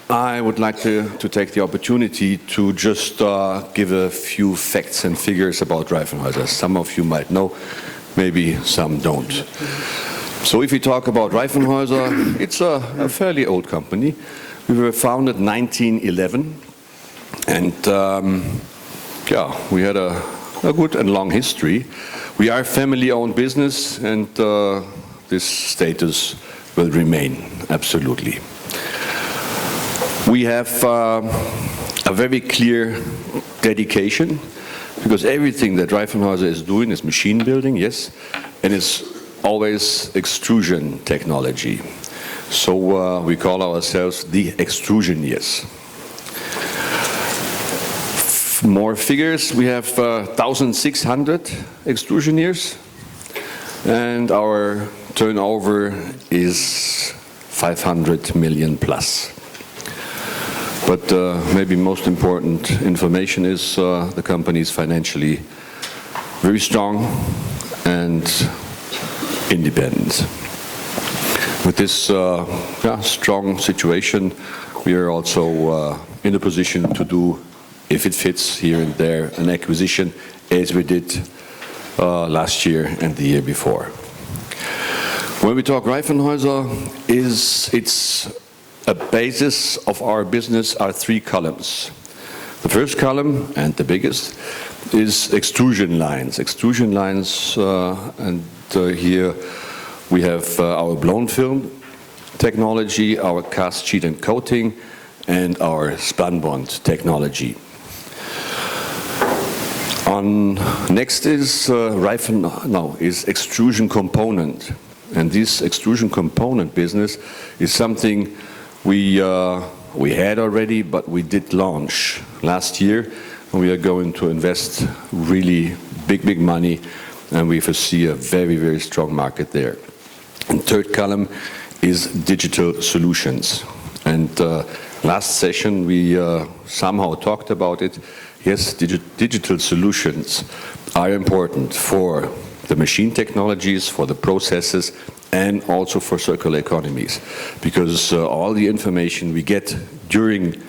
I would like to take the opportunity to just give a few facts and figures about Reifenhäuser. Some of you might know, maybe some don't. So if we talk about Reifenhäuser, it's a fairly old company. We were founded 1911, and we had a good and long history. We are a family-owned business, and this status will remain, absolutely. We have a very clear dedication, because everything that Reifenhäuser is doing is machine building, yes, and it's always extrusion technology. So we call ourselves the extrusioniers. More figures, we have 1,600 extrusioniers, and our turnover is 500 million plus. But maybe most important information is the company is financially very strong and independent. With this strong situation, we are also in a position to do, if it fits here and there, an acquisition as we did last year and the year before. When we talk Reifenhäuser, it's a basis of our business are three columns. The first column, and the biggest, is extrusion lines. Extrusion lines, here we have our blown film technology, our cast sheet and coating, and our spun bond technology. Next is extrusion component, and this extrusion component business is something we had already, but we did launch last year, and we are going to invest really big money, and we foresee a very strong market there. And third column is digital solutions. And last session we somehow talked about it. Yes, digital solutions are important for the machine technologies, for the processes, and also for circular economies, because all the information we get during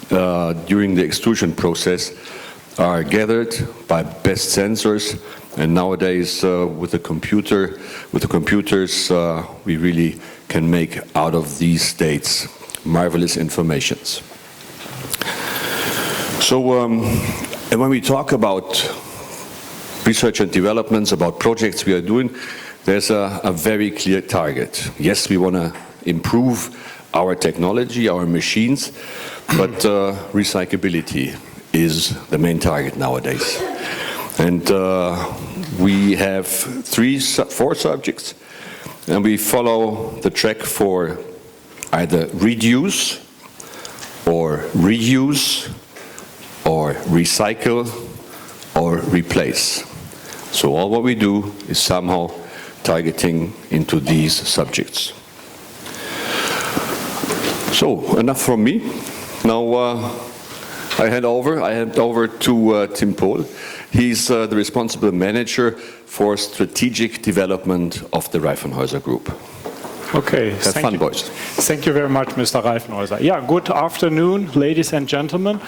the extrusion process are gathered by best sensors, and nowadays with the computers we really can make out of these states marvelous informations. So and when we talk about research and developments, about projects we are doing, there's a very clear target. Yes, we want to improve our technology, our machines, but recyclability is the main target nowadays. And we have 4 subjects, and we follow the track for either reduce or reuse or recycle or replace. So all what we do is somehow targeting into these subjects. So enough from me. Now I hand over to Tim Pohl. He's the responsible manager for strategic development of the Reifenhäuser Group. Okay. Have fun, boys. Thank you very much, Mr. Reifenhäuser. Yeah, good afternoon, ladies and gentlemen.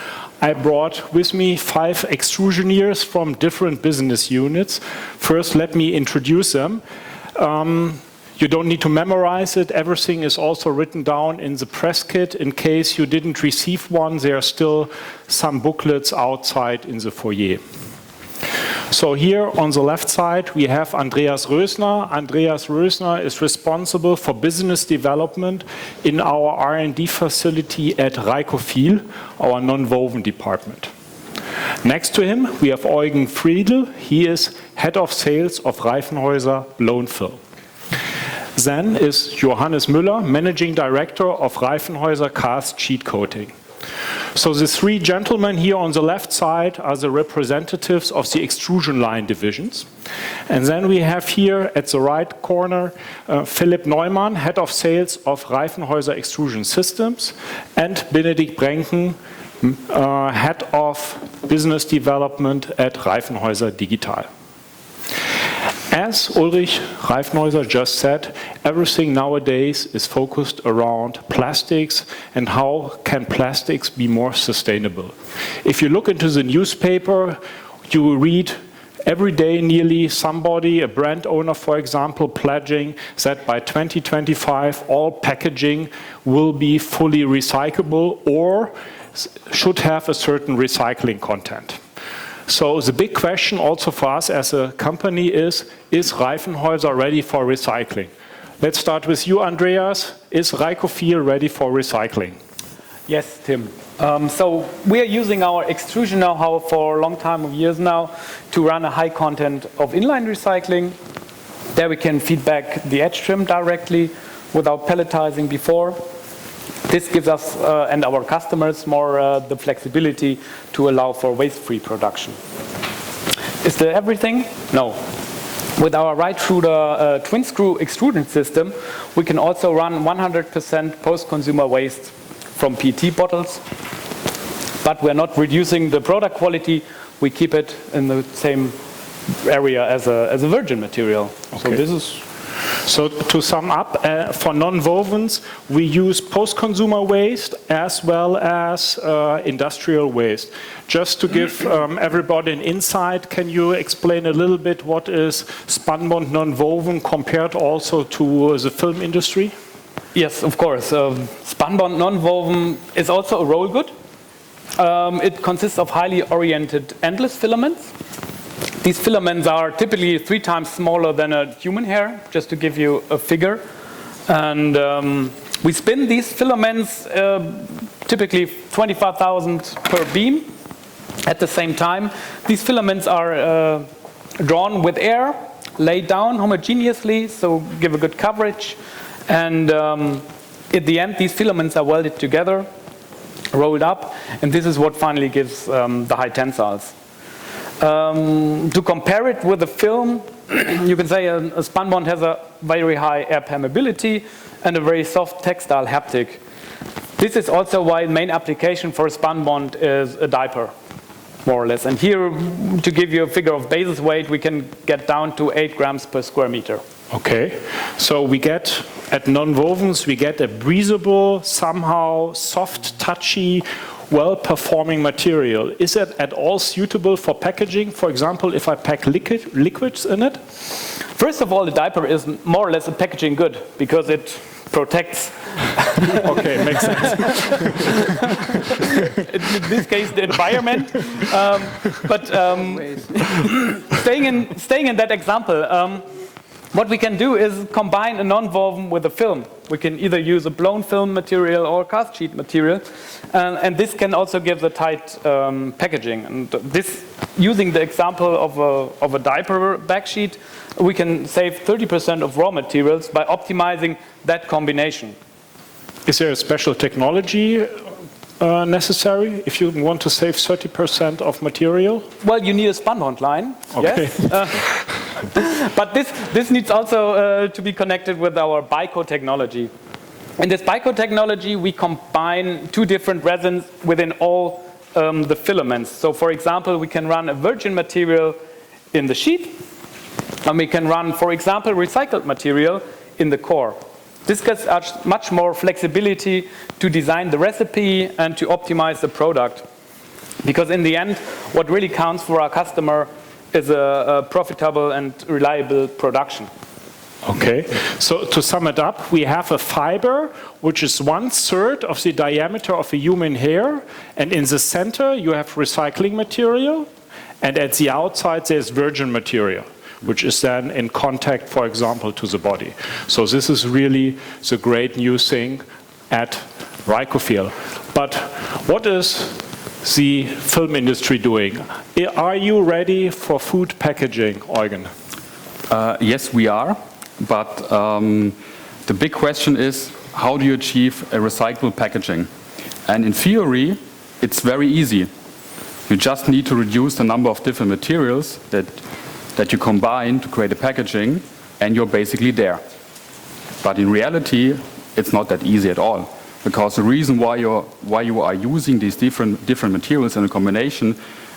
I brought with me 5 extrusioniers from different business units. First, let me introduce them. You don't need to memorize it. Everything is also written down in the press kit. In case you didn't receive one, there are still some booklets outside in the foyer. So here on the left side, we have Andreas Rösner. Andreas Rösner is responsible for business development in our R&D facility at Reikofil, our non-woven department. Next to him, we have Eugen Friedl. He is head of sales of Reifenhäuser Blown Film. Then is Johannes Müller, managing director of Reifenhäuser Cast Sheet Coating. So the 3 gentlemen here on the left side are the representatives of the extrusion line divisions. And then we have here at the right corner Philipp Neumann, head of sales of Reifenhäuser Extrusion Systems, and Benedikt Brenken, head of business development at Reifenhäuser Digital. As Ulrich Reifenhäuser just said, everything nowadays is focused around plastics and how can plastics be more sustainable. If you look into the newspaper, you will read every day nearly somebody, a brand owner for example, pledging that by 2025 all packaging will be fully recyclable or should have a certain recycling content. So the big question also for us as a company is Reifenhäuser ready for recycling? Let's start with you, Andreas. Is Reicofil ready for recycling? Yes, Tim. So we are using our extrusion know-how for a long time of years now to run a high content of inline recycling. There we can feed back the edge trim directly without pelletizing before. This gives us and our customers more the flexibility to allow for waste-free production. Is there everything? No. With our right-through twin-screw extrusion system, we can also run 100% post-consumer waste from PET bottles. But we're not reducing the product quality. We keep it in the same area as a virgin material. Okay. So this is. So to sum up, for non-wovens, we use post-consumer waste as well as industrial waste. Just to give everybody an insight, can you explain a little bit what is spunbond non-woven compared also to the film industry? Yes, of course. Spunbond non-woven is also a roll good. It consists of highly oriented endless filaments. These filaments are typically 3 times smaller than a human hair, just to give you a figure. And we spin these filaments typically 25,000 per beam. At the same time, these filaments are drawn with air, laid down homogeneously, so give a good coverage. And at the end, these filaments are welded together, rolled up, and this is what finally gives the high tensiles. To compare it with a film, you can say a spunbond has a very high air permeability and a very soft textile haptic. This is also why the main application for a spunbond is a diaper, more or less. And here, to give you a figure of basis weight, we can get down to 8 grams per square meter. Okay, so we get, at non-wovens, we get a breathable, somehow soft, touchy, well-performing material. Is it at all suitable for packaging? For example, if I pack liquids in it? First of all, the diaper is more or less a packaging good because it protects. Okay, makes sense. In this case, the environment. But staying in that example, what we can do is combine a non-woven with a film. We can either use a blown film material or cast sheet material, and this can also give the tight packaging. And this, using the example of a diaper back sheet, we can save 30% of raw materials by optimizing that combination. Is there a special technology necessary if you want to save 30% of material? Well, you need a spunbond line. Okay. Yes. But this needs also to be connected with our BICO technology. In this BICO technology, we combine 2 different resins within all the filaments. So, for example, we can run a virgin material in the sheet, and we can run, for example, recycled material in the core. This gives us much more flexibility to design the recipe and to optimize the product. Because in the end, what really counts for our customer is a profitable and reliable production. Okay, so to sum it up, we have a fiber which is 1/3 of the diameter of a human hair, and in the center you have recycling material, and at the outside there's virgin material, which is then in contact, for example, to the body. So this is really the great new thing at Reicofil. But what is the film industry doing? Are you ready for food packaging, Eugen? Yes, we are. But the big question is, how do you achieve a recyclable packaging? And in theory, it's very easy. You just need to reduce the number of different materials that you combine to create a packaging, and you're basically there. But in reality, it's not that easy at all. Because the reason why you are using these different materials in a combination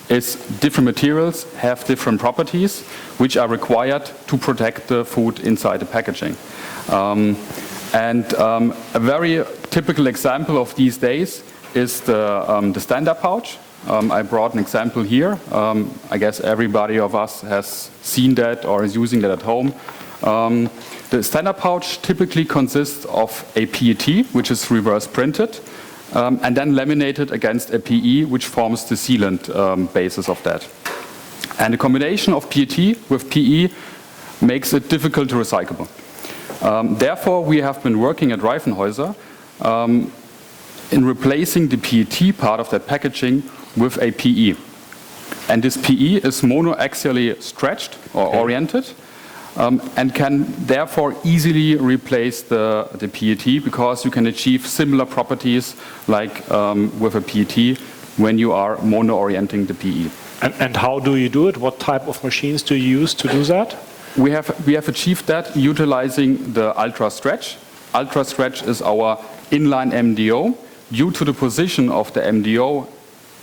is different materials have different properties which are required to protect the food inside the packaging. A very typical example of these days is the stand-up pouch. I brought an example here. I guess everybody of us has seen that or is using that at home. The stand-up pouch typically consists of a PET, which is reverse printed, and then laminated against a PE, which forms the sealant basis of that. And the combination of PET with PE makes it difficult to recycle. Therefore, we have been working at Reifenhäuser in replacing the PET part of that packaging with a PE. And this PE is monoaxially stretched or oriented and can therefore easily replace the PET because you can achieve similar properties like with a PET when you are mono-orienting the PE. And how do you do it? What type of machines do you use to do that? We have achieved that utilizing the Ultra Stretch. Ultra Stretch is our inline MDO. Due to the position of the MDO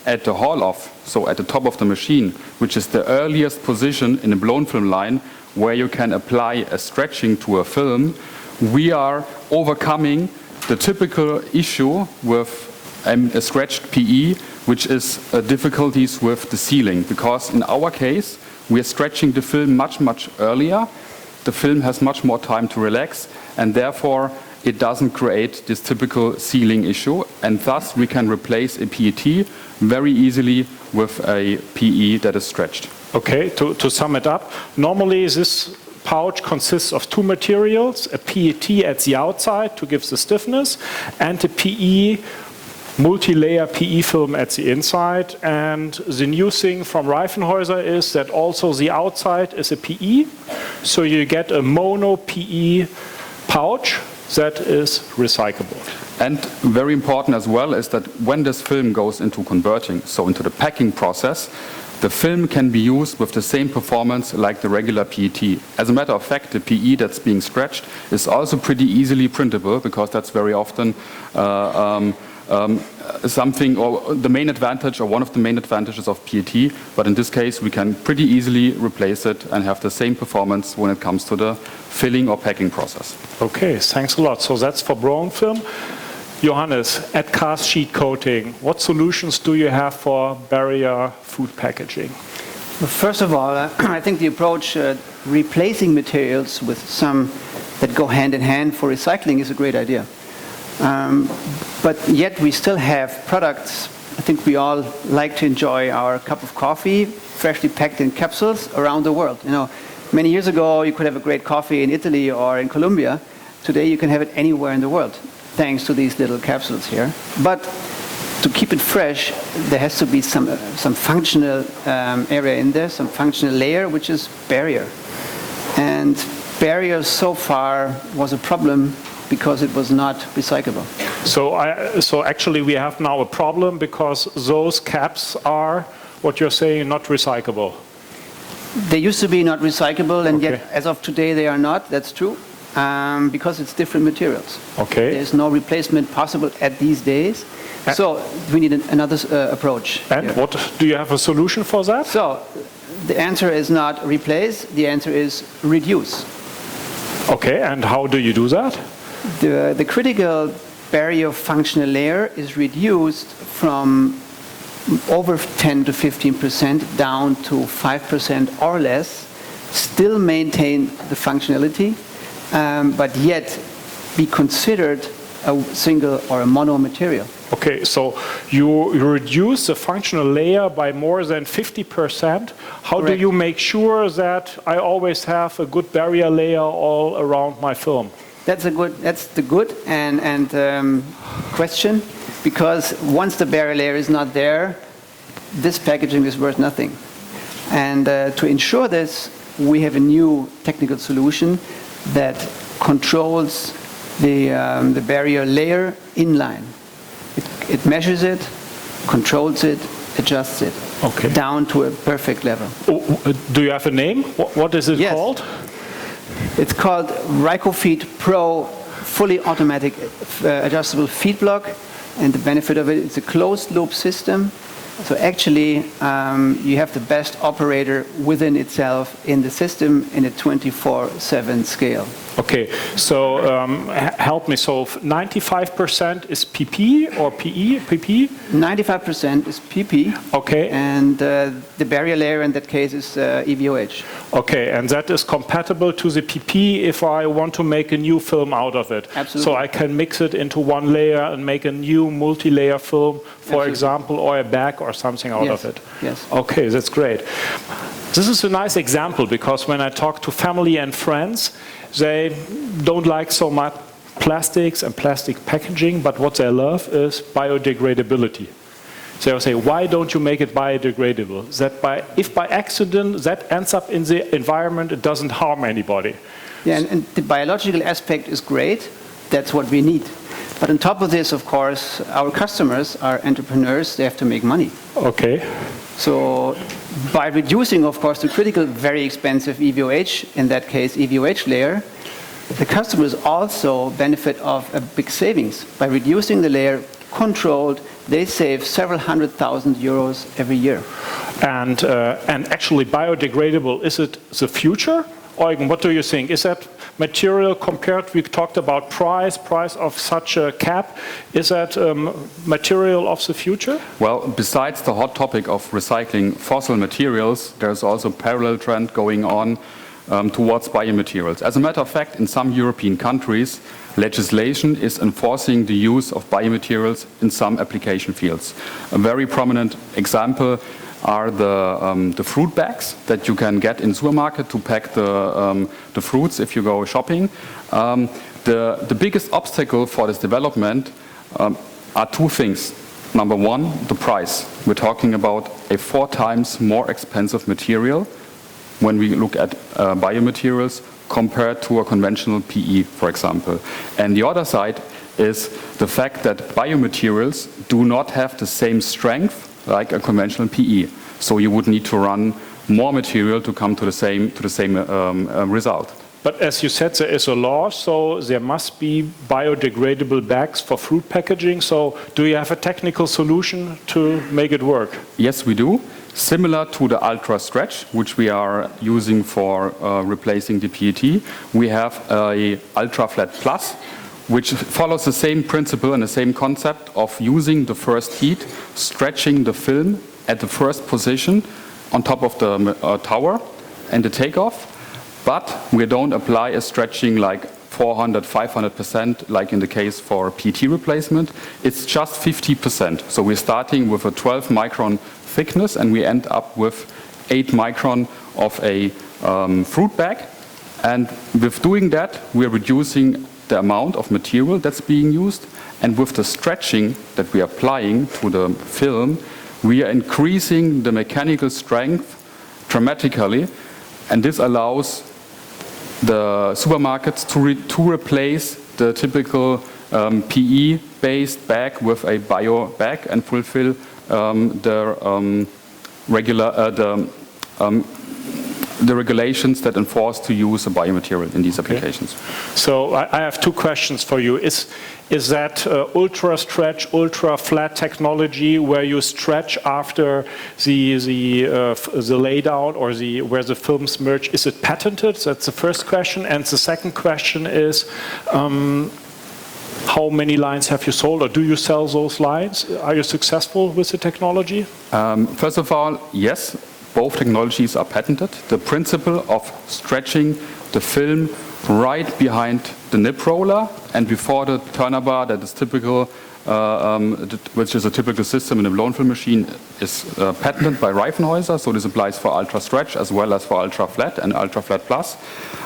at the haul-off, so at the top of the machine, which is the earliest position in a blown film line where you can apply a stretching to a film, we are overcoming the typical issue with a stretched PE, which is difficulties with the sealing. Because in our case, we are stretching the film much earlier. The film has much more time to relax, and therefore it doesn't create this typical sealing issue, and thus we can replace a PET very easily with a PE that is stretched. Okay, to sum it up, normally this pouch consists of two materials, a PET at the outside to give the stiffness, and a PE, multi-layer PE film at the inside. And the new thing from Reifenhäuser is that also the outside is a PE, so you get a mono PE pouch that is recyclable. And very important as well is that when this film goes into converting, so into the packing process, the film can be used with the same performance like the regular PET. As a matter of fact, the PE that's being stretched is also pretty easily printable because that's very often something, or the main advantage, or one of the main advantages of PET, but in this case we can pretty easily replace it and have the same performance when it comes to the filling or packing process. Okay, thanks a lot. So that's for blown film. Johannes, at cast sheet coating, what solutions do you have for barrier food packaging? Well, first of all, I think the approach replacing materials with some that go hand in hand for recycling is a great idea. But yet we still have products. I think we all like to enjoy our cup of coffee freshly packed in capsules around the world. You know, many years ago you could have a great coffee in Italy or in Colombia. Today you can have it anywhere in the world thanks to these little capsules here. But to keep it fresh, there has to be some functional area in there, some functional layer, which is barrier. And barrier so far was a problem because it was not recyclable. So actually we have now a problem because those caps are, what you're saying, not recyclable. They used to be not recyclable, and yet as of today they are not. That's true, because it's different materials. Okay. There's no replacement possible at these days. So we need another approach. And here. what do you have a solution for that? So the answer is not replace. The answer is reduce. Okay, and how do you do that? The critical barrier functional layer is reduced from over 10 to 15% down to 5% or less, still maintain the functionality, but yet be considered a single or a mono material. Okay, so you reduce the functional layer by more than 50%. How Correct. do you make sure that I always have a good barrier layer all around my film? That's the good question, because once the barrier layer is not there, this packaging is worth nothing. And to ensure this, we have a new technical solution that controls the barrier layer inline. It measures it, controls it, adjusts it, down to a perfect level. Do you have a name? What is it called? It's called RycoFeed Pro fully automatic adjustable feed block, and the benefit of it is a closed loop system. So actually, you have the best operator within itself in the system in a 24/7 scale. Okay, so help me. So 95% is PP or PE? PP? 95% is PP. Okay. And the barrier layer in that case is EVOH. Okay, and that is compatible to the PP if I want to make a new film out of it. Absolutely. So I can mix it into one layer and make a new multi-layer film, for Absolutely. example, or a bag or something out of it. Yes. Okay, that's great. This is a nice example because when I talk to family and friends, they don't like so much plastics and plastic packaging, but what they love is biodegradability. So they'll say, why don't you make it biodegradable? If by accident that ends up in the environment, it doesn't harm anybody. Yeah, and the biological aspect is great. That's what we need. But on top of this, of course, our customers are entrepreneurs. They have to make money. Okay. So by reducing, of course, the critical, very expensive EVOH, in that case EVOH layer, the customers also benefit of a big savings. By reducing the layer, controlled, they save several €100,000 every year. And actually biodegradable, is it the future? Eugen, what do you think? Is that material compared, we talked about price of such a cap, is that material of the future? Well, besides the hot topic of recycling fossil materials, there's also a parallel trend going on towards biomaterials. As a matter of fact, in some European countries, legislation is enforcing the use of biomaterials in some application fields. A very prominent example are the fruit bags that you can get in supermarket to pack the fruits if you go shopping. The biggest obstacle for this development are two things. Number one, the price. We're talking about a 4 times more expensive material when we look at biomaterials compared to a conventional PE, for example. And the other side is the fact that biomaterials do not have the same strength like a conventional PE. So you would need to run more material to come to the same result. But as you said, there is a law, so there must be biodegradable bags for fruit packaging. So do you have a technical solution to make it work? Yes, we do. Similar to the Ultra Stretch, which we are using for replacing the PET, we have a Ultra Flat Plus, which follows the same principle and the same concept of using the first heat, stretching the film at the first position on top of the tower and the takeoff, but we don't apply a stretching like 400, 500% like in the case for PET replacement. It's just 50%. So we're starting with a 12 micron thickness and we end up with 8 micron of a fruit bag. And with doing that, we're reducing the amount of material that's being used, and with the stretching that we are applying to the film, we are increasing the mechanical strength dramatically, and this allows the supermarkets to replace the typical PE-based bag with a bio bag and fulfill the regulations that enforce to use a biomaterial in these applications. So I have 2 questions for you. Is that ultra stretch, ultra flat technology where you stretch after the laydown or where the films merge? Is it patented? That's the first question. And the second question is, how many lines have you sold, or do you sell those lines? Are you successful with the technology? First of all, yes. Both technologies are patented. The principle of stretching the film right behind the nip roller and before the turner bar that is typical, which is a typical system in a blown film machine, is patented by Reifenhäuser. So this applies for Ultra Stretch as well as for Ultra Flat and Ultra Flat Plus.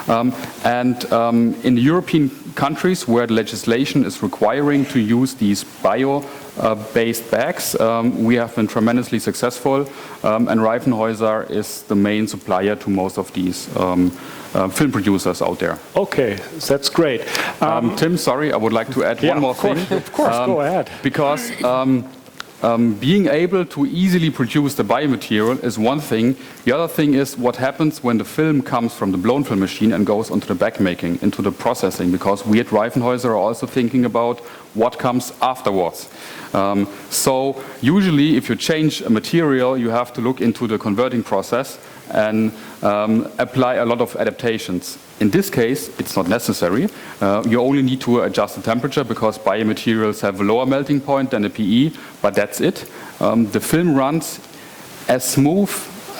In the European countries where the legislation is requiring to use these bio-based bags, we have been tremendously successful, and Reifenhäuser is the main supplier to most of these film producers out there. Okay, that's great. Tim, sorry, I would like to add one more thing. Of course, go ahead. Because being able to easily produce the biomaterial is one thing. The other thing is what happens when the film comes from the blown film machine and goes onto the backmaking, into the processing, because we at Reifenhäuser are also thinking about what comes afterwards. So usually if you change a material, you have to look into the converting process and apply a lot of adaptations. In this case, it's not necessary. You only need to adjust the temperature because biomaterials have a lower melting point than a PE, but that's it. The film runs as smooth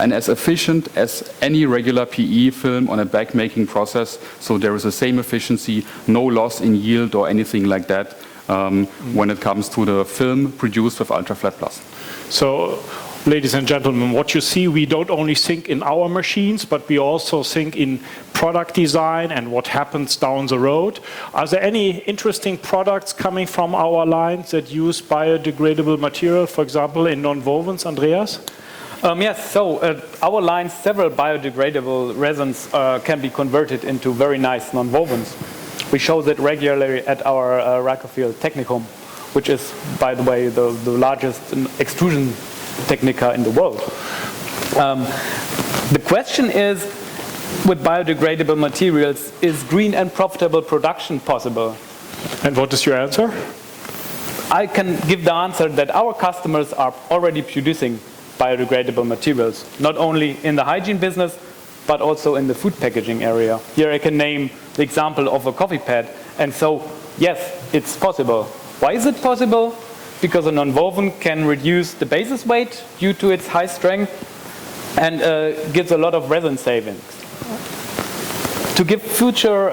and as efficient as any regular PE film on a backmaking process, so there is the same efficiency, no loss in yield or anything like that when it comes to the film produced with Ultra Flat Plus. So, ladies and gentlemen, what you see, we don't only think in our machines, but we also think in product design and what happens down the road. Are there any interesting products coming from our lines that use biodegradable material, for example, in non-wovens, Andreas? Yes, so our lines, several biodegradable resins can be converted into very nice non-wovens. We show that regularly at our Rakofield Technicum, which is, by the way, the largest extrusion technica in the world. The question is, with biodegradable materials, is green and profitable production possible? And what is your answer? I can give the answer that our customers are already producing biodegradable materials, not only in the hygiene business, but also in the food packaging area. Here I can name the example of a coffee pad. And so, yes, it's possible. Why is it possible? Because a non-woven can reduce the basis weight due to its high strength and gives a lot of resin savings. To give future,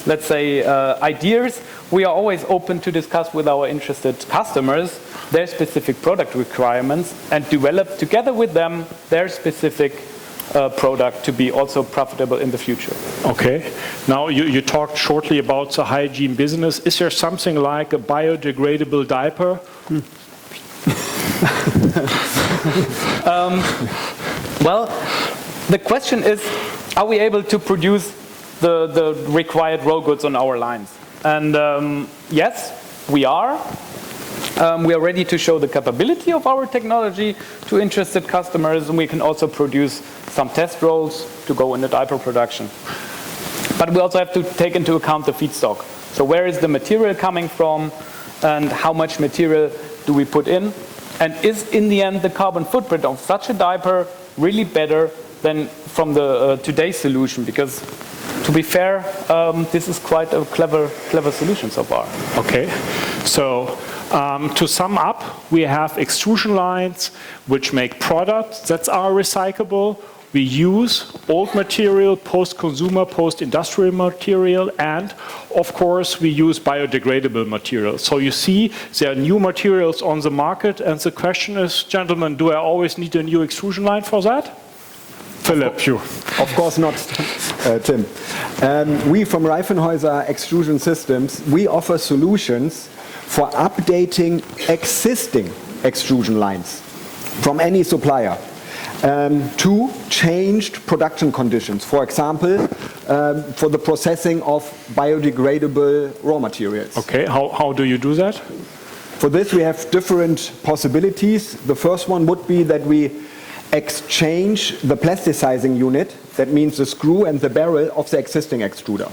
let's say, ideas, we are always open to discuss with our interested customers their specific product requirements and develop together with them their specific product to be also profitable in the future. Okay. Now you talked shortly about the hygiene business. Is there something like a biodegradable diaper? Well, the question is, are we able to produce the required raw goods on our lines? And yes, we are. We are ready to show the capability of our technology to interested customers, and we can also produce some test rolls to go in the diaper production. But we also have to take into account the feedstock. So where is the material coming from, and how much material do we put in? And is, in the end, the carbon footprint of such a diaper really better than from the today's solution? Because, to be fair, this is quite a clever solution so far. Okay. So to sum up, we have extrusion lines which make products that are recyclable. We use old material, post-consumer, post-industrial material, and of course we use biodegradable material. So you see there are new materials on the market, and the question is, gentlemen, do I always need a new extrusion line for that? Philip, you. Of course not, Tim. We from Reifenhäuser Extrusion Systems, we offer solutions for updating existing extrusion lines from any supplier to changed production conditions. For example, for the processing of biodegradable raw materials. Okay, how do you do that? For this we have different possibilities. The first one would be that we exchange the plasticizing unit, that means the screw and the barrel of the existing extruder.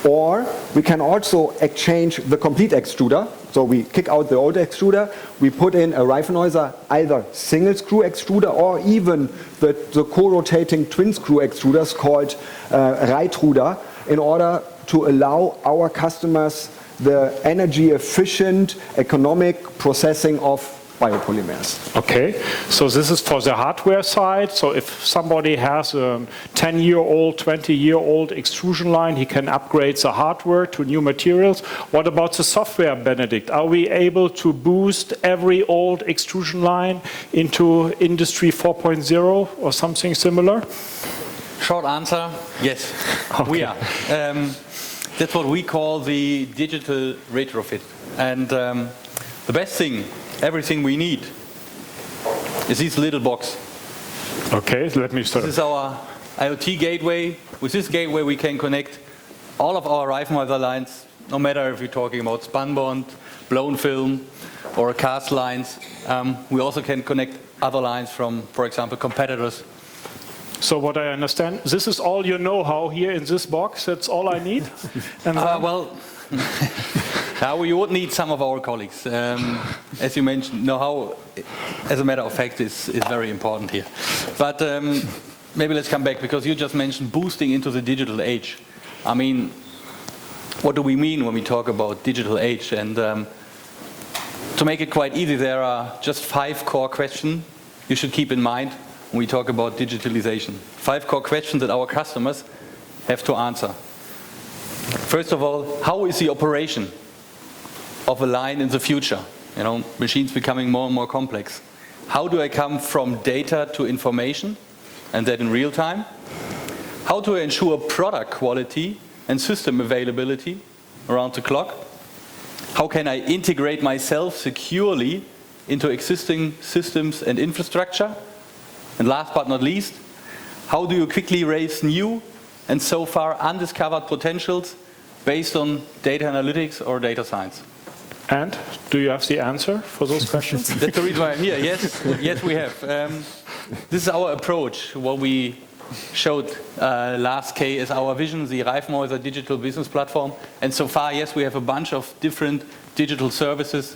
Or we can also exchange the complete extruder. So we kick out the old extruder, we put in a Reifenhäuser either single screw extruder or even the co-rotating twin screw extruders called Reitruder, in order to allow our customers the energy efficient economic processing of biopolymers. Okay, so this is for the hardware side. So if somebody has a 10-year-old, 20-year-old extrusion line, he can upgrade the hardware to new materials. What about the software, Benedict? Are we able to boost every old extrusion line into Industry 4.0 or something similar? Short answer, yes, Okay. we are. That's what we call the digital retrofit. And the best thing, everything we need is this little box. Okay, let me start. This is our Iot Gateway. With this gateway we can connect all of our Reifenhäuser lines no matter if you're talking about spun bond, blown film, or cast lines. We also can connect other lines from, for example, competitors. So what I understand, this is all your know-how here in this box. That's all I need. And Well, now we would need some of our colleagues. As you mentioned, know-how, as a matter of fact, is very important here. But maybe let's come back, because you just mentioned boosting into the digital age. I mean, what do we mean when we talk about digital age? And to make it quite easy, there are just 5 core questions you should keep in mind when we talk about digitalization. 5 core questions that our customers have to answer. First of all, how is the operation of a line in the future? You know, machines becoming more and more complex. How do I come from data to information, and that in real time? How to ensure product quality and system availability around the clock? How can I integrate myself securely into existing systems and infrastructure? And last but not least, how do you quickly raise new and so far undiscovered potentials based on data analytics or data science? And do you have the answer for those questions? That's the reason why I'm here. Yes, we have. This is our approach. What we showed last K is our vision, the Reifenhäuser digital business platform. And so far, yes, we have a bunch of different digital services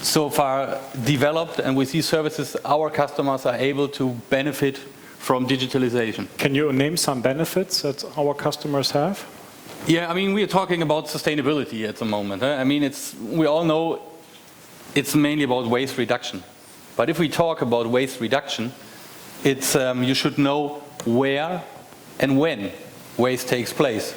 so far developed, and with these services, our customers are able to benefit from digitalization. Can you name some benefits that our customers have? Yeah, I mean, we are talking about sustainability at the moment. I mean, we all know it's mainly about waste reduction. But if we talk about waste reduction, it's you should know where and when waste takes place.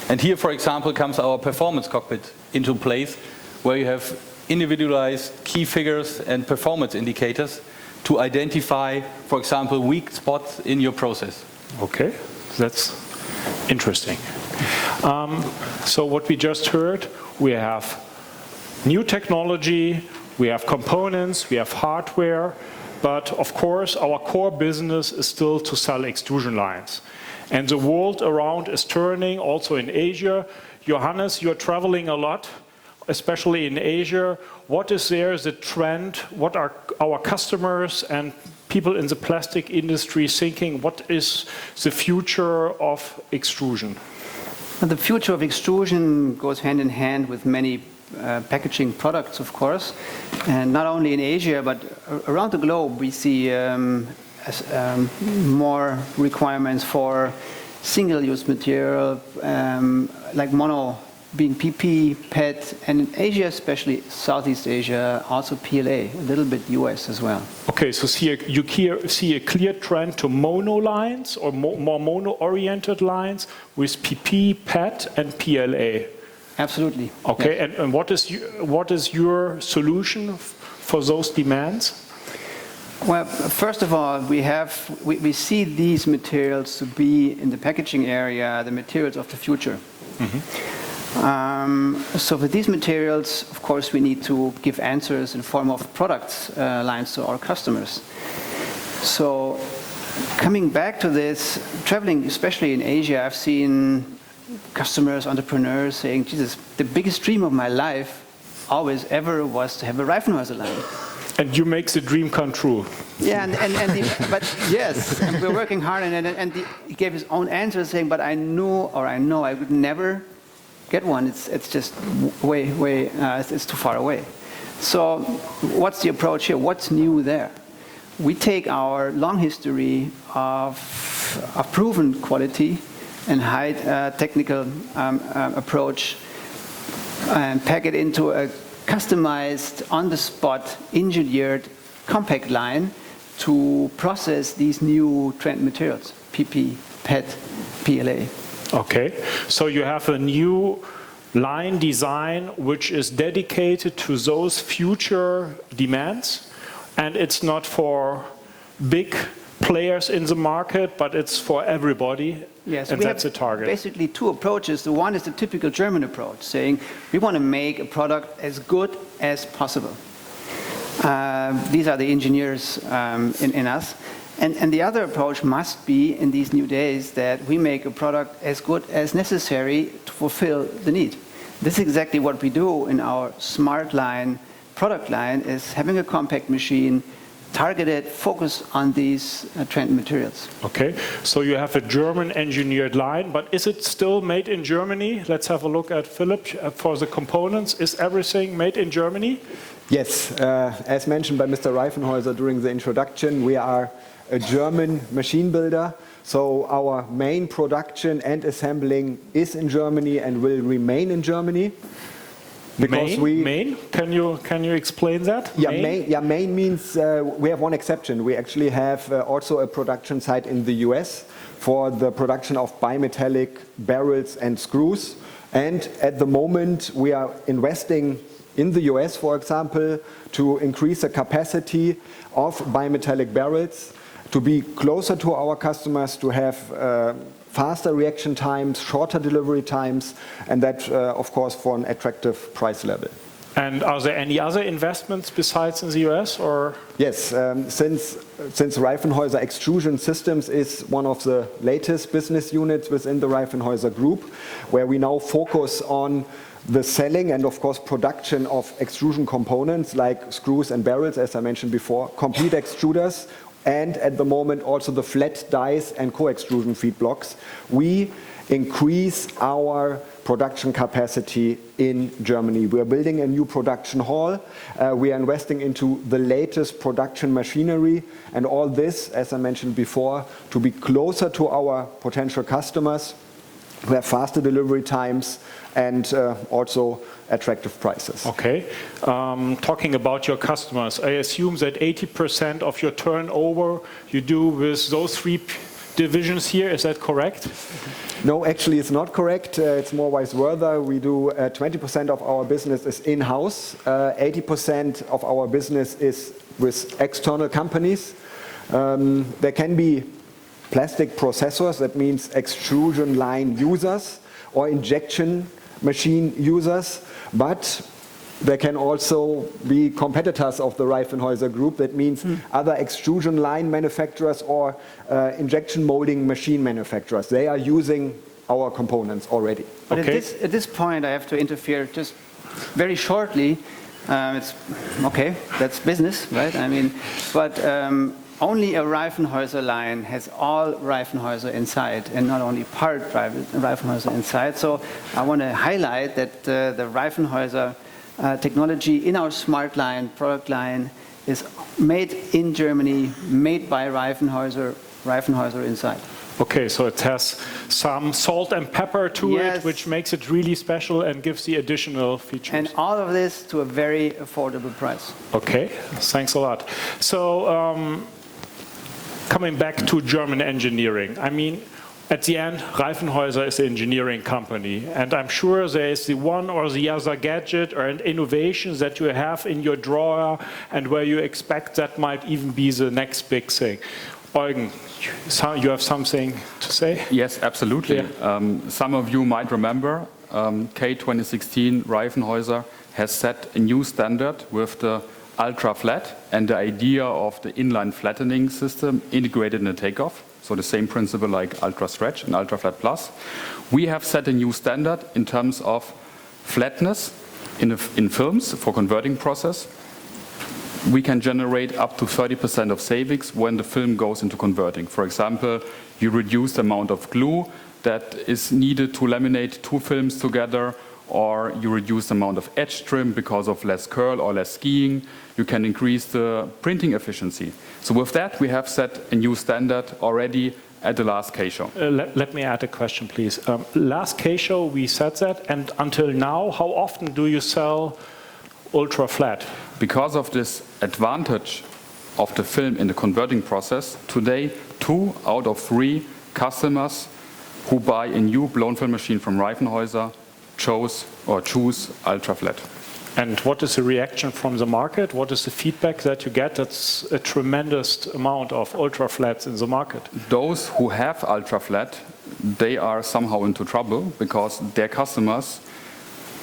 And here, for example, comes our performance cockpit into place, where you have individualized key figures and performance indicators to identify, for example, weak spots in your process. Okay, that's interesting. So what we just heard, we have new technology, we have components, we have hardware, but of course our core business is still to sell extrusion lines. And the world around is turning, also in Asia. Johannes, you're traveling a lot, especially in Asia. What is there, the trend? What are our customers and people in the plastic industry thinking? What is the future of extrusion? The future of extrusion goes hand in hand with many packaging products, of course. And not only in Asia, but around the globe, we see more requirements for single-use material, like mono being PP, PET, and in Asia, especially Southeast Asia, also PLA, a little bit US as well. Okay, so you see a clear trend to mono lines or more mono-oriented lines with PP, PET, and PLA. Absolutely. Okay, yes. and what is your solution for those demands? Well, first of all, we see these materials to be in the packaging area, the materials of the future. Mm-hmm. So for these materials, of course, we need to give answers in form of product lines to our customers. So coming back to this, traveling, especially in Asia, I've seen customers, entrepreneurs saying, Jesus, the biggest dream of my life always ever was to have a Reifenhäuser line. And you make the dream come true. Yeah, but yes, and we're working hard on it. And he gave his own answer saying, but I know I would never get one. It's just way, it's too far away. So what's the approach here? What's new there? We take our long history of proven quality and high technical approach and pack it into a customized, on-the-spot, engineered, compact line to process these new trend materials, PP, PET, PLA. Okay, so you have a new line design which is dedicated to those future demands, and it's not for big players in the market, but it's for everybody. Yes, and that's the target. Basically two approaches. The one is the typical German approach, saying we want to make a product as good as possible. These are the engineers in us. And the other approach must be, in these new days, that we make a product as good as necessary to fulfill the need. this is exactly what we do in our smart line, product line, is having a compact machine, targeted, focus on these trend materials. Okay, so you have a German engineered line, but is it still made in Germany? Let's have a look at Philip for the components. Is everything made in Germany? Yes, as mentioned by Mr. Reifenhäuser during the introduction, we are a German machine builder. So our main production and assembling is in Germany and will remain in Germany. Because main? Can you explain that? Yeah, main means we have one exception. We actually have also a production site in the US for the production of bimetallic barrels and screws. And at the moment we are investing in the US, for example, to increase the capacity of bimetallic barrels, to be closer to our customers, to have faster reaction times, shorter delivery times, and that, of course, for an attractive price level. And are there any other investments besides in the US, or? Yes, since Reifenhäuser Extrusion Systems is one of the latest business units within the Reifenhäuser Group, where we now focus on the selling and, of course, production of extrusion components like screws and barrels, as I mentioned before, complete extruders, and at the moment also the flat dies and co-extrusion feed blocks. We increase our production capacity in Germany. We are building a new production hall. We are investing into the latest production machinery, and all this, as I mentioned before, to be closer to our potential customers, who have faster delivery times and also attractive prices. Okay. Talking about your customers, I assume that 80% of your turnover you do with those three divisions here. Is that correct? No, actually it's not correct. It's more vice versa. We do 20% of our business is in-house. 80% of our business is with external companies. There can be plastic processors, that means extrusion line users or injection machine users, but there can also be competitors of the Reifenhäuser Group. That means other extrusion line manufacturers or injection molding machine manufacturers. They are using our components already. But at this point, I have to interfere just very shortly. It's okay, that's business, right? I mean, but only a Reifenhäuser line has all Reifenhäuser inside, and not only part Reifenhäuser inside. So I want to highlight that the Reifenhäuser technology in our smart line, product line, is made in Germany, made by Reifenhäuser inside. Okay, so it has some salt and pepper to it, which makes it really special and gives the additional features. And all of this to a very affordable price. Okay, thanks a lot. So coming back to German engineering, I mean, at the end, Reifenhäuser is an engineering company, and I'm sure there is the one or the other gadget or an innovation that you have in your drawer and where you expect that might even be the next big thing. Eugen, you have something to say? Yes, absolutely. Yeah. Some of you might remember K2016 Reifenhäuser has set a new standard with the ultra flat and the idea of the inline flattening system integrated in the takeoff. So the same principle like ultra stretch and ultra flat plus. We have set a new standard in terms of flatness in films for converting process. We can generate up to 30% of savings when the film goes into converting. For example, you reduce the amount of glue that is needed to laminate two films together, or you reduce the amount of edge trim because of less curl or less skiing. You can increase the printing efficiency. So with that, we have set a new standard already at the last K-Show. Let me add a question, please. Last K-Show, we said that, and until now, how often do you sell ultra flat? Because of this advantage of the film in the converting process, today 2 out of 3 customers who buy a new blown film machine from Reifenhäuser choose ultra flat. And what is the reaction from the market? What is the feedback that you get? That's a tremendous amount of ultra flats in the market. Those who have ultra flat, they are somehow into trouble because their customers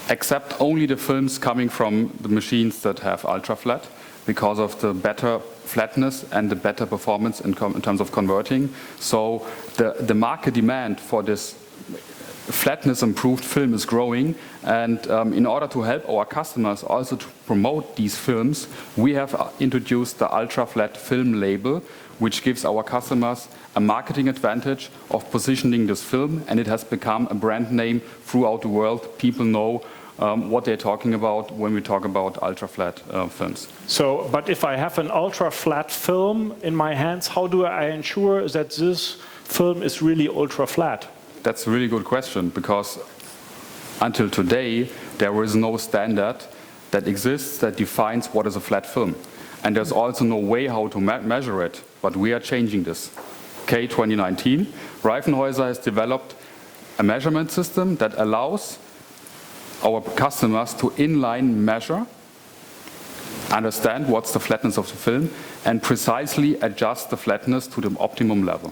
accept only the films coming from the machines that have ultra flat because of the better flatness and the better performance in terms of converting. So the market demand for this flatness improved film is growing, and in order to help our customers also to promote these films, we have introduced the ultra flat film label, which gives our customers a marketing advantage of positioning this film, and it has become a brand name throughout the world. People know what they're talking about when we talk about ultra flat films. So, but if I have an ultra flat film in my hands, how do I ensure that this film is really ultra flat? That's a really good question, because until today there is no standard that exists that defines what is a flat film. And there's also no way how to measure it, but we are changing this. Okay, 2019, Reifenhäuser has developed a measurement system that allows our customers to inline measure, understand what's the flatness of the film, and precisely adjust the flatness to the optimum level.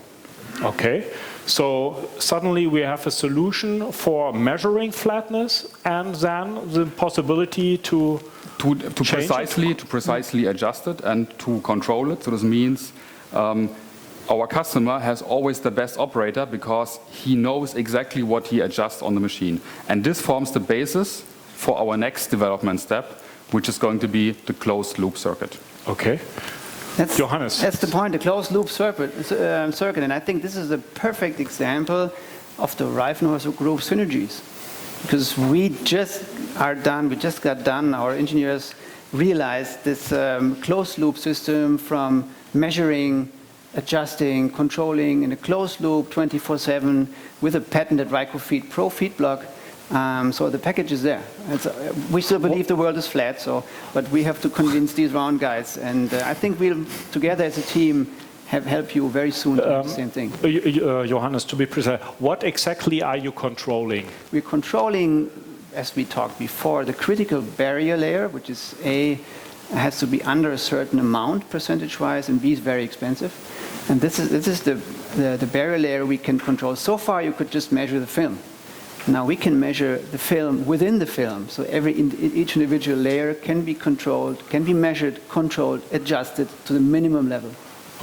Okay, so suddenly we have a solution for measuring flatness and then the possibility to precisely adjust it and to control it. So this means our customer has always the best operator because he knows exactly what he adjusts on the machine. And this forms the basis for our next development step, which is going to be the closed loop circuit. Okay. Johannes. That's the point, the closed loop circuit. And I think this is a perfect example of the Reifenhäuser group synergies. Because we just got done, our engineers realized this closed loop system from measuring, adjusting, controlling in a closed loop 24/7 with a patented Rycofeed Pro feed block. So the package is there. We still believe the world is flat, but we have to convince these round guys. And I think we'll, together as a team, help you very soon to do the same thing. Johannes, to be precise, what exactly are you controlling? We're controlling, as we talked before, the critical barrier layer, which is has to be under a certain amount percentage-wise, and B is very expensive. And this is the barrier layer we can control. So far, you could just measure the film. Now we can measure the film within the film, so each individual layer can be controlled, can be measured, controlled, adjusted to the minimum level.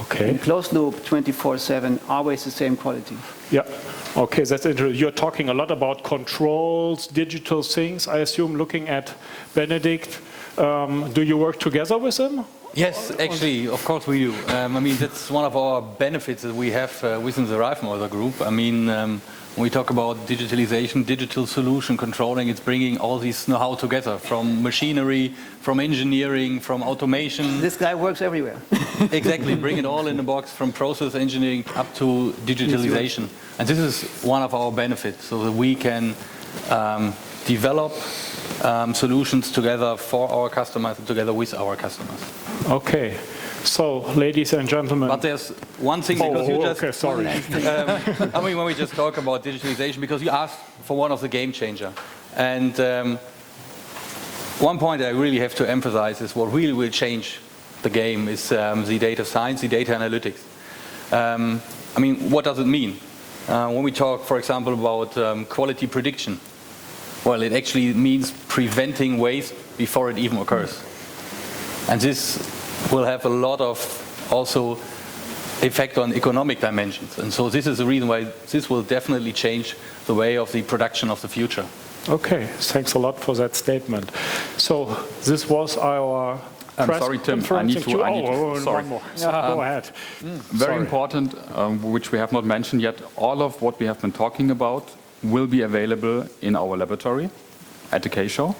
Okay. In closed loop, 24/7, always the same quality. Yeah. Okay, that's interesting. You're talking a lot about controls, digital things. I assume, looking at Benedict, do you work together with him? Yes, actually, of course we do. I mean, that's one of our benefits that we have within the Reifenhäuser group. I mean, when we talk about digitalization, digital solution controlling, it's bringing all these know-how together, from machinery, from engineering, from automation. This guy works everywhere. Exactly, bring it all in the box, from process engineering up to digitalization. And this is one of our benefits, so that we can develop solutions together for our customers and together with our customers. Okay. So, ladies and gentlemen. But there's one thing, because you just... Okay, sorry. I mean, when we just talk about digitalization, because you asked for one of the game changer. And one point I really have to emphasize is what really will change the game is the data science, the data analytics. I mean, what does it mean? When we talk, for example, about quality prediction, well, it actually means preventing waste before it even occurs. And this will have a lot of also effect on economic dimensions. And so this is the reason why this will definitely change the way of the production of the future. Okay, thanks a lot for that statement. So this was our press sorry, Tim, conference. sorry. One more. Go ahead. Very important, which we have not mentioned yet, all of what we have been talking about will be available in our laboratory at the K-Show.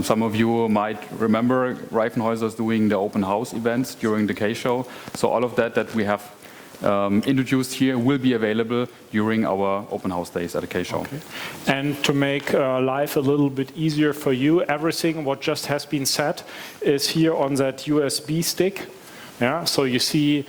Some of you might remember Reifenhäuser is doing the open house events during the K-Show. So all of that we have introduced here will be available during our open house days at the K-Show. Okay. And to make life a little bit easier for you, everything what just has been said is here on that USB stick. Yeah, so you see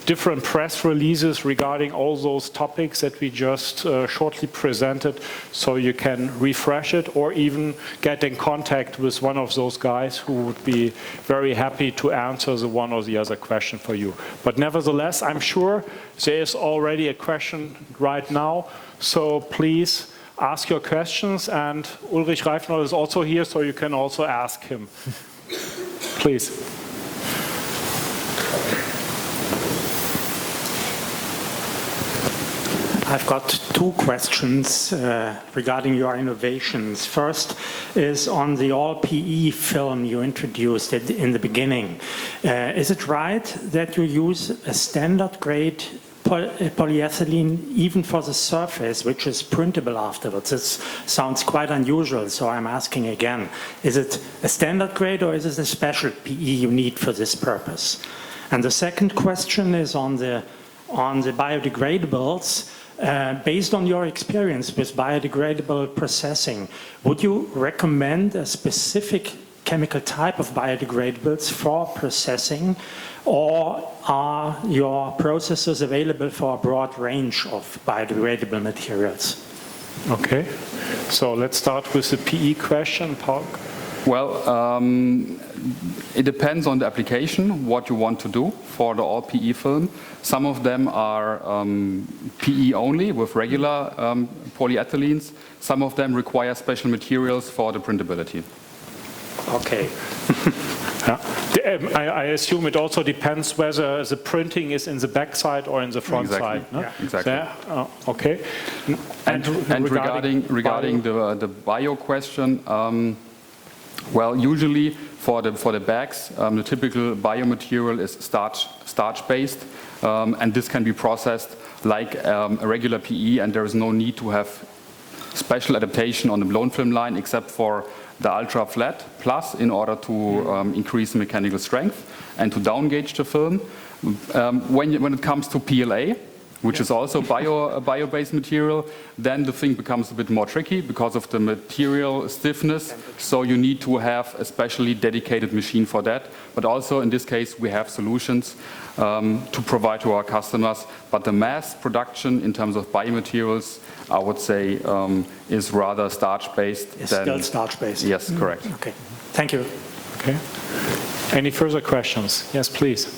different press releases regarding all those topics that we just shortly presented, so you can refresh it or even get in contact with one of those guys who would be very happy to answer the one or the other question for you. But nevertheless, I'm sure there is already a question right now, so please ask your questions, and Ulrich Reifenhäuser is also here, so you can also ask him. Please. I've got two questions regarding your innovations. First is on the all-PE film you introduced in the beginning. Is it right that you use a standard grade polyethylene even for the surface, which is printable afterwards? This sounds quite unusual, so I'm asking again. Is it a standard grade or is it a special PE you need for this purpose? And the second question is on the biodegradables. Based on your experience with biodegradable processing, would you recommend a specific chemical type of biodegradables for processing, or are your processes available for a broad range of biodegradable materials? Okay, so let's start with the PE question, Paul. Well, it depends on the application, what you want to do for the all PE film. Some of them are PE only with regular polyethylenes. Some of them require special materials for the printability. Okay. I assume it also depends whether the printing is in the back side or in the front side. No? Yeah, exactly. Okay. And regarding the bio question, well, usually for the bags, the typical biomaterial is starch-based, and this can be processed like a regular PE, and there is no need to have special adaptation on the blown film line except for the ultra flat plus in order to increase the mechanical strength and to down gauge the film. When it comes to PLA, which is also a bio-based material, then the thing becomes a bit more tricky because of the material stiffness. So you need to have a specially dedicated machine for that. But also in this case, we have solutions to provide to our customers. But the mass production in terms of biomaterials, I would say, is rather starch-based. It's still starch-based. Yes, correct. Okay, thank you. Okay. Any further questions? Yes, please.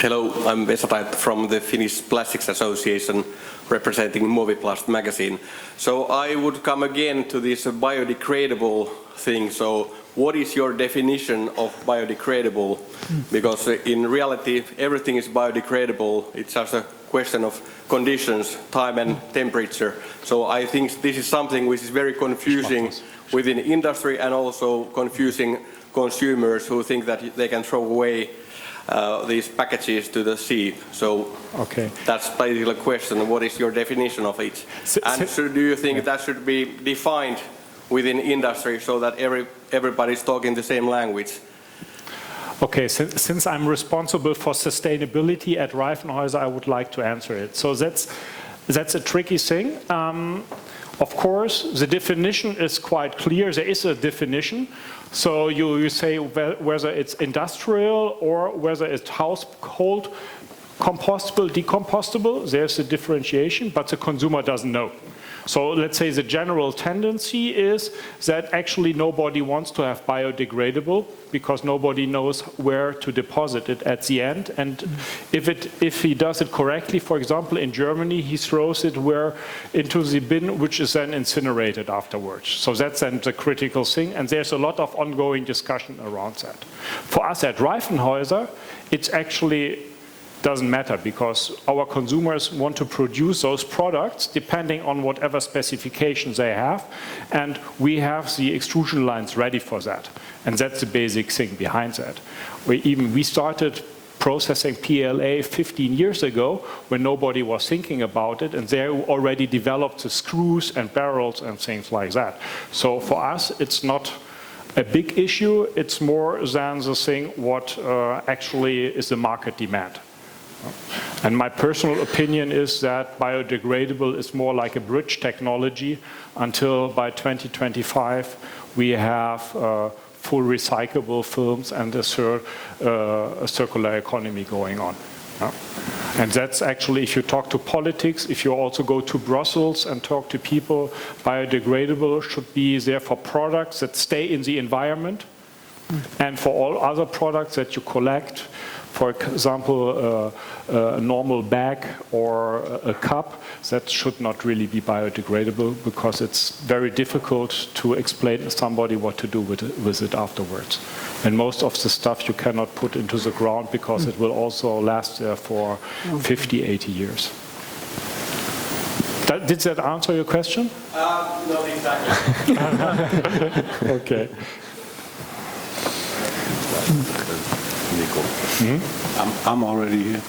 Hello, I'm Vesa Taippo from the Finnish Plastics Association, representing Moviplast magazine. So I would come again to this biodegradable thing. So what is your definition of biodegradable? Because in reality, everything is biodegradable. It's just a question of conditions, time and temperature. So I think this is something which is very confusing within industry and also confusing consumers who think that they can throw away these packages to the sea. So that's basically a question. What is your definition of it? And do you think that should be defined within industry so that everybody's talking the same language? Okay, since I'm responsible for sustainability at Reifenhäuser, I would like to answer it. So that's a tricky thing. Of course, the definition is quite clear. There is a definition. So you say whether it's industrial or whether it's household compostable, decompostable, there's a differentiation, but the consumer doesn't know. So let's say the general tendency is that actually nobody wants to have biodegradable because nobody knows where to deposit it at the end. And if he does it correctly, for example, in Germany, he throws it into the bin, which is then incinerated afterwards. So that's then the critical thing. And there's a lot of ongoing discussion around that. For us at Reifenhäuser, it's actually doesn't matter because our consumers want to produce those products depending on whatever specifications they have, and we have the extrusion lines ready for that, and that's the basic thing behind that. We started processing PLA 15 years ago when nobody was thinking about it, and they already developed the screws and barrels and things like that. So for us it's not a big issue, it's more than the thing what actually is the market demand. And my personal opinion is that biodegradable is more like a bridge technology until by 2025 we have full recyclable films and a circular economy going on. And that's actually, if you talk to politics, if you also go to Brussels and talk to people, biodegradable should be there for products that stay in the environment and for all other products that you collect for example, a normal bag or a cup, that should not really be biodegradable because it's very difficult to explain to somebody what to do with it afterwards. And most of the stuff you cannot put into the ground because it will also last there for 50, 80 years. Did that answer your question? Not exactly. Okay. I'm already here.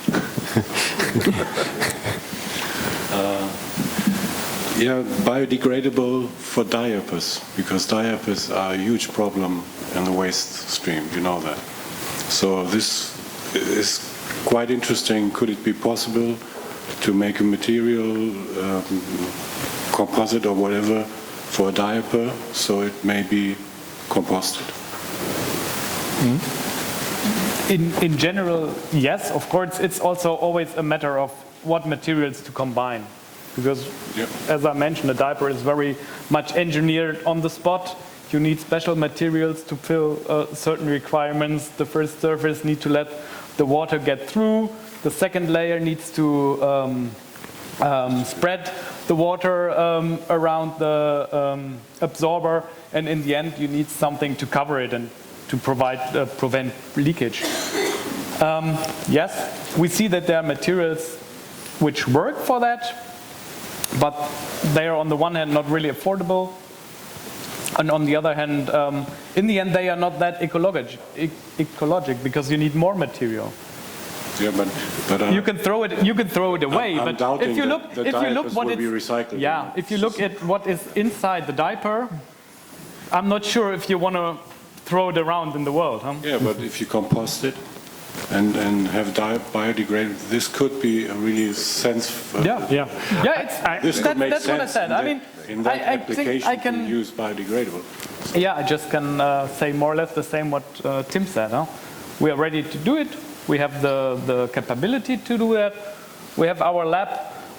Yeah, biodegradable for diapers, because diapers are a huge problem in the waste stream, you know that. So this is quite interesting. Could it be possible to make a material, composite or whatever, for a diaper, so it may be composted? In general, yes, of course. It's also always a matter of what materials to combine. Because, as I mentioned, a diaper is very much engineered on the spot. You need special materials to fill certain requirements. The first surface needs to let the water get through. The second layer needs to spread the water around the absorber. And in the end, you need something to cover it and to prevent leakage. Yes, we see that there are materials which work for that, but they are on the one hand not really affordable, and on the other hand, in the end, they are not that ecologic because you need more material. Yeah, but you can throw it away. I'm but if you look, that what will be recycled. Yeah, if you look at what is inside the diaper, I'm not sure if you want to throw it around in the world. Huh? Yeah, but if you compost it and have biodegradable, this could be a really sense. That's what I said. In that application, I can use biodegradable. Yeah, I just can say more or less the same what Tim said. Huh? We are ready to do it. We have the capability to do that. We have our lab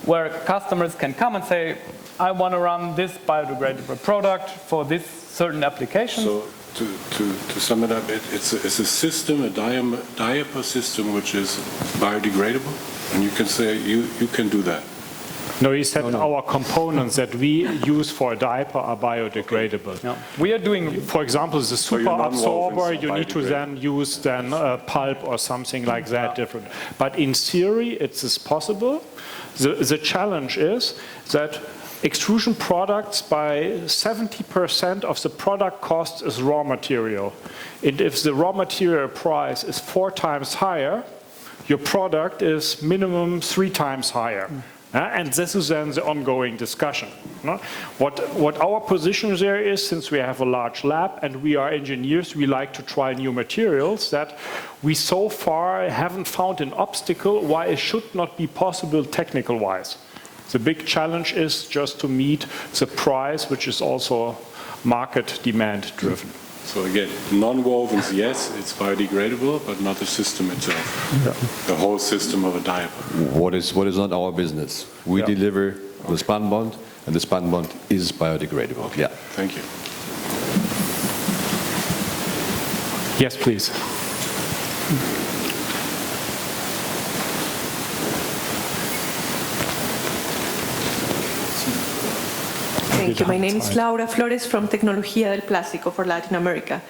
where customers can come and say, I want to run this biodegradable product for this certain application. So to sum it up, it's a system, a diaper system which is biodegradable, and you can say you can do that. No, he said our components that we use for a diaper are biodegradable. Okay. Yeah. We are doing, for example, the super absorber, you need to then use pulp or something like that different. But in theory, it is possible. The challenge is that extrusion products, by 70% of the product cost is raw material. And if the raw material price is 4 times higher, your product is minimum 3 times higher. And this is then the ongoing discussion. What our position there is, since we have a large lab and we are engineers, we like to try new materials, that we so far haven't found an obstacle why it should not be possible technical-wise. The big challenge is just to meet the price, which is also market demand driven. So again, non-wovens, yes, it's biodegradable, but not the system itself. Yeah. The whole system of a diaper. What is not our business? We deliver the spun bond, and the spun bond is biodegradable. Okay. Yeah. Thank you. Yes, please. Thank you. My name is Laura Flores from Tecnología del Plástico for Latin America.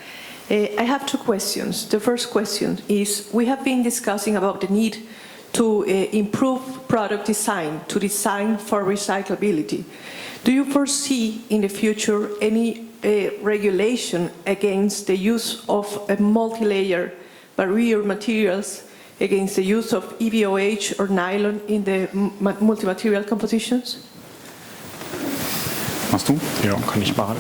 I have 2 questions. The first question is, we have been discussing about the need to improve product design, to design for recyclability. Do you foresee in the future any regulation against the use of multi-layer barrier materials, against the use of EVOH or nylon in the multi-material compositions? Machst du? Ja, kann ich machen.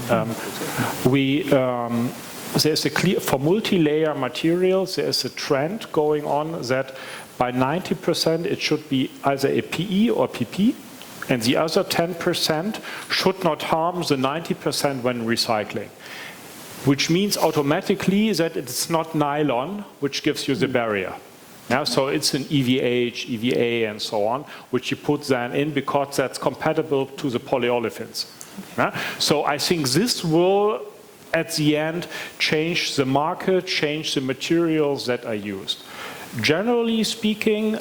There's a clear, for multi-layer materials, there's a trend going on that by 90% it should be either a PE or PP, and the other 10% should not harm the 90% when recycling. Which means automatically that it's not nylon which gives you the barrier. Yeah, so it's an EVH, EVA, and so on, which you put then in because that's compatible to the polyolefins. Yeah? So I think this will, at the end, change the market, change the materials that are used. generally speaking,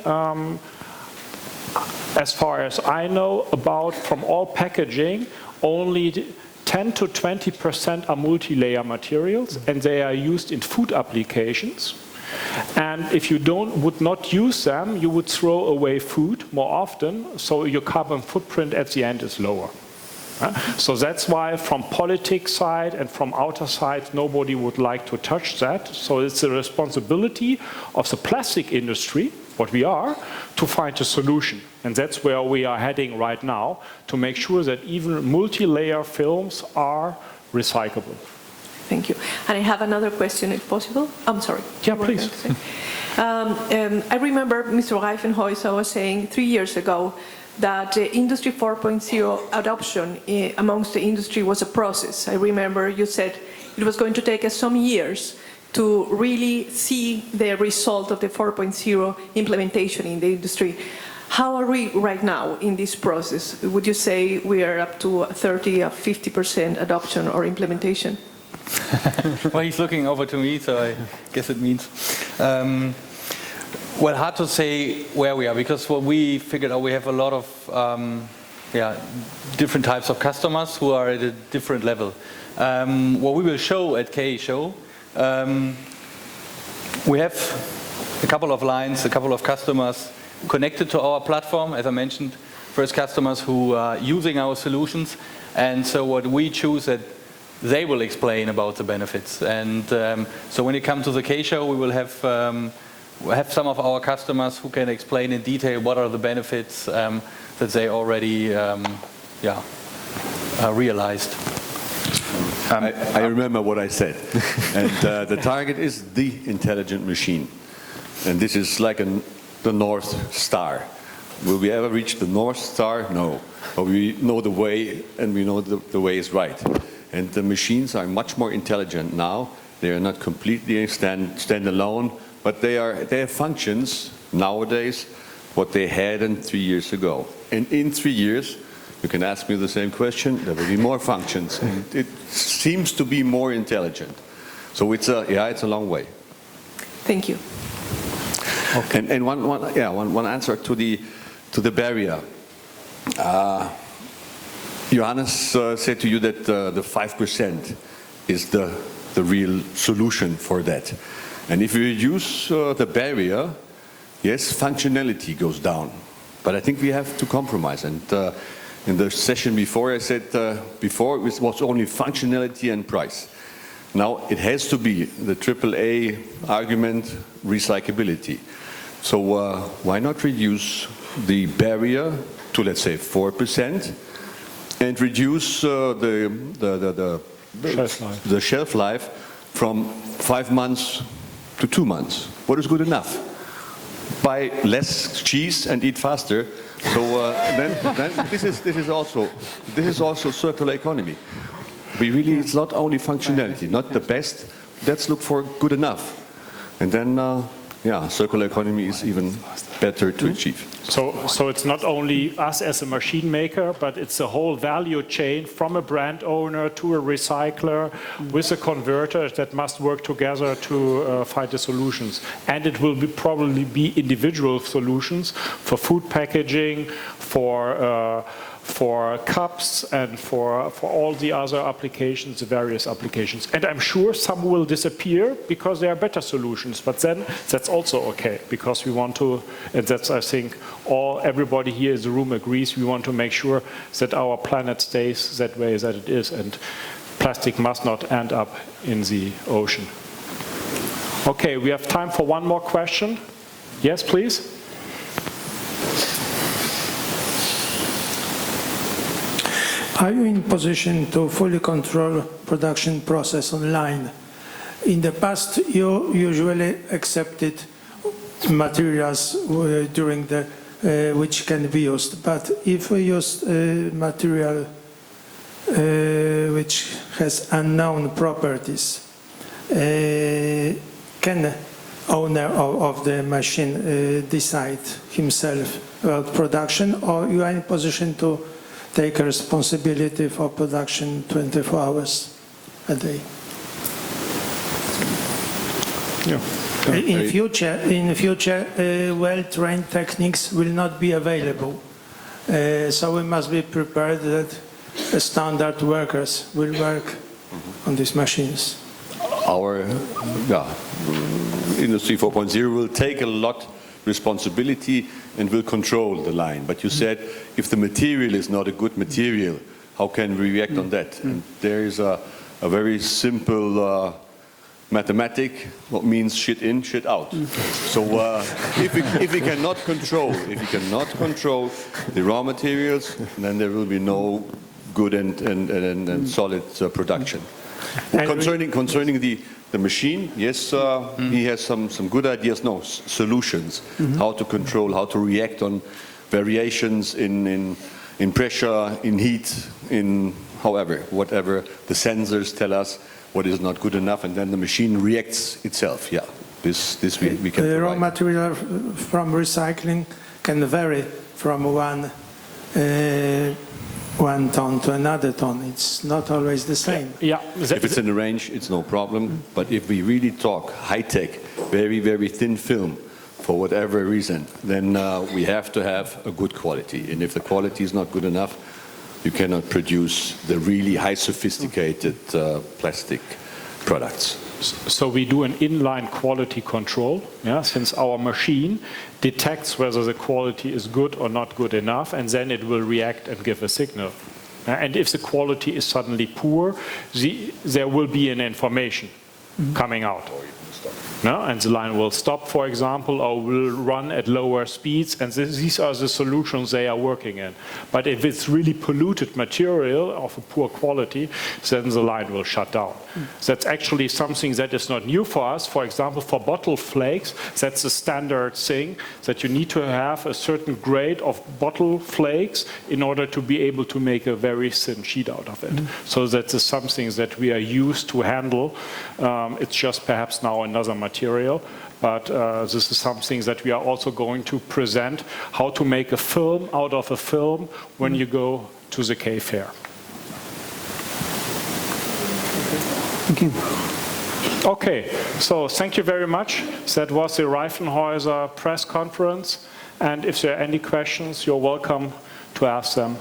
as far as I know about from all packaging, only 10 to 20% are multi-layer materials, and they are used in food applications. And if you would not use them, you would throw away food more often, so your carbon footprint at the end is lower. So that's why from politics side and from outer side, nobody would like to touch that. So it's the responsibility of the plastic industry, what we are, to find a solution. And that's where we are heading right now, to make sure that even multi-layer films are recyclable. Thank you. And I have another question, if possible. I'm sorry. Yeah, please. I remember Mr. Reifenhäuser was saying 3 years ago that Industry 4.0 adoption amongst the industry was a process. I remember you said it was going to take us some years to really see the result of the 4.0 implementation in the industry. How are we right now in this process? Would you say we are up to 30 or 50% adoption or implementation? Well, he's looking over to me, so I guess it means. Well, hard to say where we are, because what we figured out, we have a lot of different types of customers who are at a different level. What we will show at KE Show, we have a couple of lines, a couple of customers connected to our platform, as I mentioned, first customers who are using our solutions, and so what we choose that they will explain about the benefits. And so when you come to the KE Show, we will have some of our customers who can explain in detail what are the benefits that they already realized. I remember what I said. And the target is the intelligent machine. And this is like the North Star. Will we ever reach the North Star? No. But we know the way, and we know the way is right. And the machines are much more intelligent now. They are not completely standalone, but they have functions nowadays what they had 3 years ago. And in 3 years, you can ask me the same question, there will be more functions. And it seems to be more intelligent. So it's a long way. Thank you. Okay. And one answer to the barrier. Johannes said to you that the 5% is the real solution for that. And if you reduce the barrier, yes, functionality goes down. But I think we have to compromise. And in the session before, I said before it was only functionality and price. Now it has to be the AAA argument, recyclability. So why not reduce the barrier to, let's say, 4%, and reduce the shelf life from 5 months to 2 months? What is good enough? Buy less cheese and eat faster. So then this is also circular economy. It's not only functionality, not the best. Let's look for good enough, and then circular economy is even better to achieve. So it's not only us as a machine maker, but it's the whole value chain from a brand owner to a recycler with a converter that must work together to find the solutions. And it will probably be individual solutions for food packaging, for cups, and for all the other applications, the various applications. And I'm sure some will disappear because there are better solutions, but then that's also okay, because we want to, and that's, I think, everybody here in the room agrees, we want to make sure that our planet stays that way that it is, and plastic must not end up in the ocean. Okay, we have time for one more question. Yes, please. Are you in position to fully control production process online? In the past, you usually accepted materials during which can be used, but if we use material which has unknown properties, can owner of the machine decide himself about production, or you are in position to take responsibility for production 24 hours a day? Yeah. In future, well-trained techniques will not be available. So we must be prepared that standard workers will work on these machines. Our Industry 4.0 will take a lot responsibility and will control the line. But you said if the material is not a good material, how can we react on that? And there is a very simple mathematic, what means shit in, shit out. So if we cannot control the raw materials, then there will be no good and solid production. Concerning the machine, yes, he has some good ideas, solutions, how to control, how to react on variations in pressure, in heat, in whatever the sensors tell us what is not good enough, and then the machine reacts itself. Yeah, this we can The raw provide. material from recycling can vary from one ton to another ton. It's not always the same. Yeah. If it's in the range, it's no problem. But if we really talk high-tech, very, very thin film, for whatever reason, then we have to have a good quality. And if the quality is not good enough, you cannot produce the really high sophisticated plastic products. So we do an inline quality control, since our machine detects whether the quality is good or not good enough, and then it will react and give a signal. And if the quality is suddenly poor, there will be an information coming out. And the line will stop, for example, or will run at lower speeds, and these are the solutions they are working in. But if it's really polluted material of a poor quality, then the line will shut down. That's actually something that is not new for us. For example, for bottle flakes, that's a standard thing, that you need to have a certain grade of bottle flakes in order to be able to make a very thin sheet out of it. So that is something that we are used to handle. It's just perhaps now another material, but this is something that we are also going to present, how to make a film out of a film when you go to the K Fair. Thank you. Okay, so thank you very much. That was the Reifenhäuser press conference, and if there are any questions, you're welcome to ask them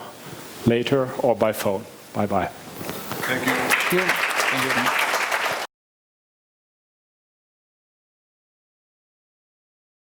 later or by phone. Bye-bye. Thank you. Thank you.